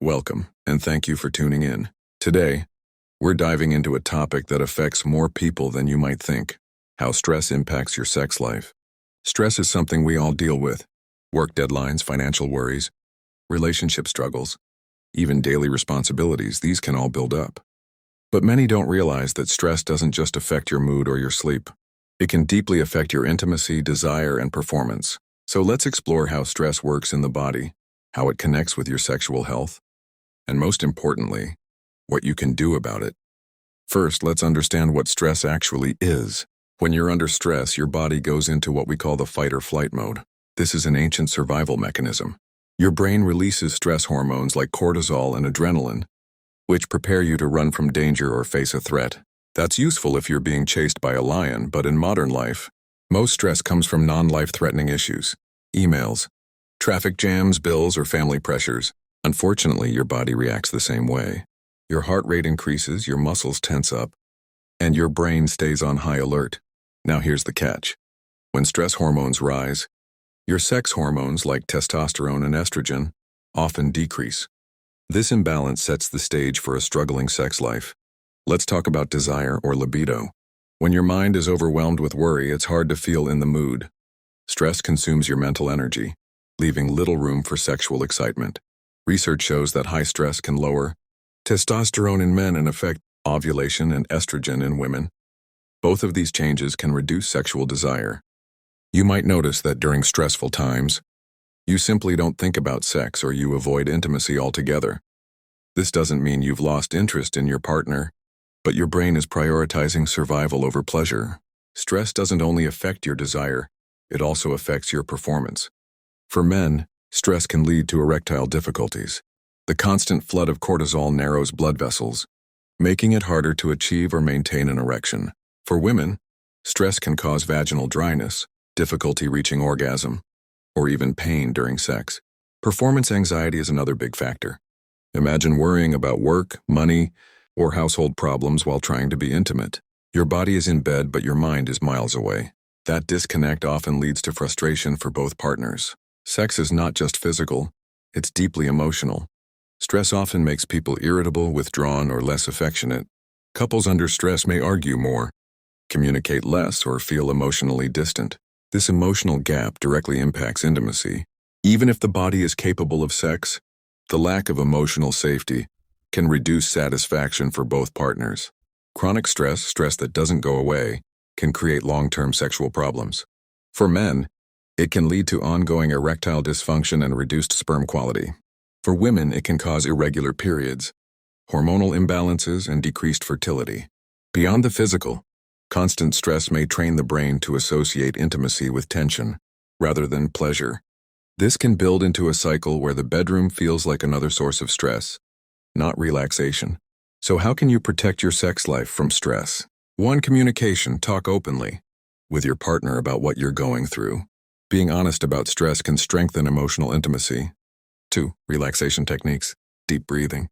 Welcome, and thank you for tuning in. Today, we're diving into a topic that affects more people than you might think: how stress impacts your sex life. Stress is something we all deal with: work deadlines, financial worries, relationship struggles, even daily responsibilities. These can all build up. But many don't realize that stress doesn't just affect your mood or your sleep. It can deeply affect your intimacy, desire, and performance. So let's explore how stress works in the body, how it connects with your sexual health, and most importantly, what you can do about it. First, let's understand what stress actually is. When you're under stress, your body goes into what we call the fight or flight mode. This is an ancient survival mechanism. Your brain releases stress hormones like cortisol and adrenaline, which prepare you to run from danger or face a threat. That's useful if you're being chased by a lion, but in modern life, most stress comes from non-life-threatening issues: emails, traffic jams, bills, or family pressures. Unfortunately, your body reacts the same way. Your heart rate increases, your muscles tense up, and your brain stays on high alert. Now here's the catch. When stress hormones rise, your sex hormones like testosterone and estrogen often decrease. This imbalance sets the stage for a struggling sex life. Let's talk about desire or libido. When your mind is overwhelmed with worry, it's hard to feel in the mood. Stress consumes your mental energy, leaving little room for sexual excitement. Research shows that high stress can lower testosterone in men and affect ovulation and estrogen in women. Both of these changes can reduce sexual desire. You might notice that during stressful times, you simply don't think about sex or you avoid intimacy altogether. This doesn't mean you've lost interest in your partner, but your brain is prioritizing survival over pleasure. Stress doesn't only affect your desire, it also affects your performance. For men, stress can lead to erectile difficulties. The constant flood of cortisol narrows blood vessels, making it harder to achieve or maintain an erection. For women, stress can cause vaginal dryness, difficulty reaching orgasm, or even pain during sex. Performance anxiety is another big factor. Imagine worrying about work, money, or household problems while trying to be intimate. Your body is in bed, but your mind is miles away. That disconnect often leads to frustration for both partners. Sex is not just physical, it's deeply emotional. Stress often makes people irritable, withdrawn, or less affectionate. Couples under stress may argue more, communicate less, or feel emotionally distant. This emotional gap directly impacts intimacy. Even if the body is capable of sex, the lack of emotional safety can reduce satisfaction for both partners. Chronic stress that doesn't go away, can create long-term sexual problems. For men, it can lead to ongoing erectile dysfunction and reduced sperm quality. For women, it can cause irregular periods, hormonal imbalances, and decreased fertility. Beyond the physical, constant stress may train the brain to associate intimacy with tension, rather than pleasure. This can build into a cycle where the bedroom feels like another source of stress, not relaxation. So how can you protect your sex life from stress? 1. Communication. Talk openly with your partner about what you're going through. Being honest about stress can strengthen emotional intimacy. 2. Relaxation techniques. Deep breathing,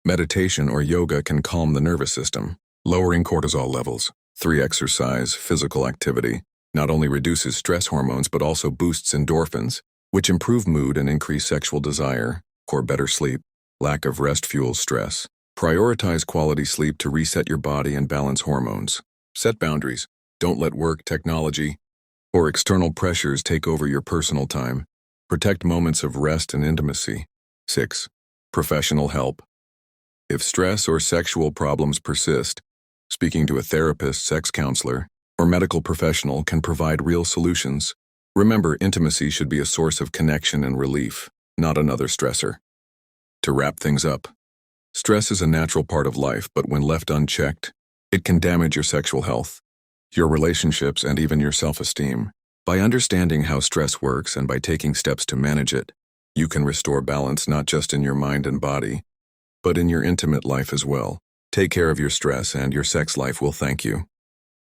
meditation, or yoga can calm the nervous system, lowering cortisol levels. 3. Exercise. Physical activity not only reduces stress hormones but also boosts endorphins, which improve mood and increase sexual desire. For better sleep. Lack of rest fuels stress. Prioritize quality sleep to reset your body and balance hormones. Set boundaries. Don't let work, technology, or external pressures take over your personal time. Protect moments of rest and intimacy. 6. Professional help. If stress or sexual problems persist, speaking to a therapist, sex counselor, or medical professional can provide real solutions. Remember, intimacy should be a source of connection and relief, not another stressor. To wrap things up, stress is a natural part of life, but when left unchecked, it can damage your sexual health, your relationships, and even your self-esteem. By understanding how stress works and by taking steps to manage it, you can restore balance not just in your mind and body, but in your intimate life as well. Take care of your stress and your sex life will thank you.